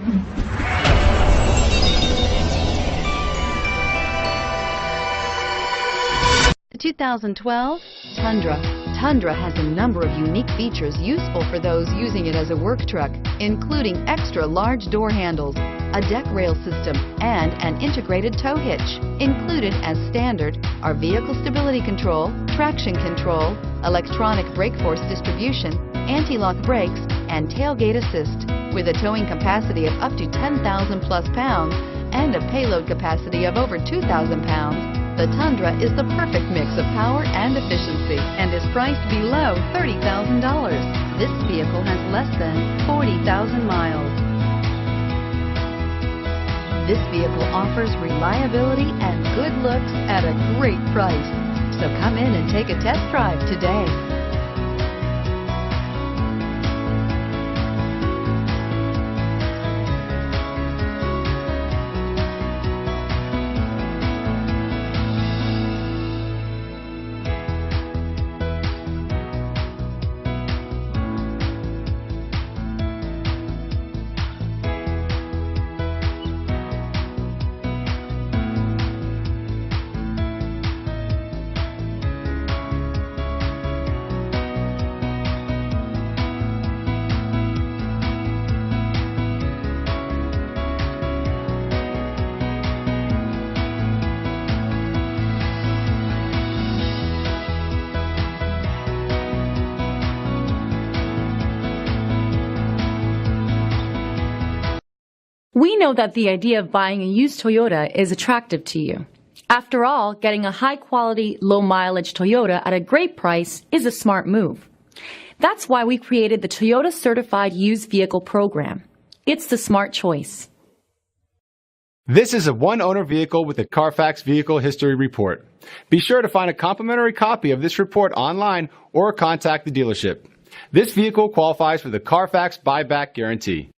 The 2012 Tundra. Tundra has a number of unique features useful for those using it as a work truck, including extra large door handles, a deck rail system, and an integrated tow hitch. Included as standard are vehicle stability control, traction control, electronic brake force distribution, anti-lock brakes, and tailgate assist. With a towing capacity of up to 10,000 plus pounds and a payload capacity of over 2,000 pounds, the Tundra is the perfect mix of power and efficiency and is priced below $30,000. This vehicle has less than 40,000 miles. This vehicle offers reliability and good looks at a great price. So come in and take a test drive today. We know that the idea of buying a used Toyota is attractive to you. After all, getting a high-quality, low-mileage Toyota at a great price is a smart move. That's why we created the Toyota Certified Used Vehicle Program. It's the smart choice. This is a one-owner vehicle with a Carfax Vehicle History Report. Be sure to find a complimentary copy of this report online or contact the dealership. This vehicle qualifies for the Carfax Buyback Guarantee.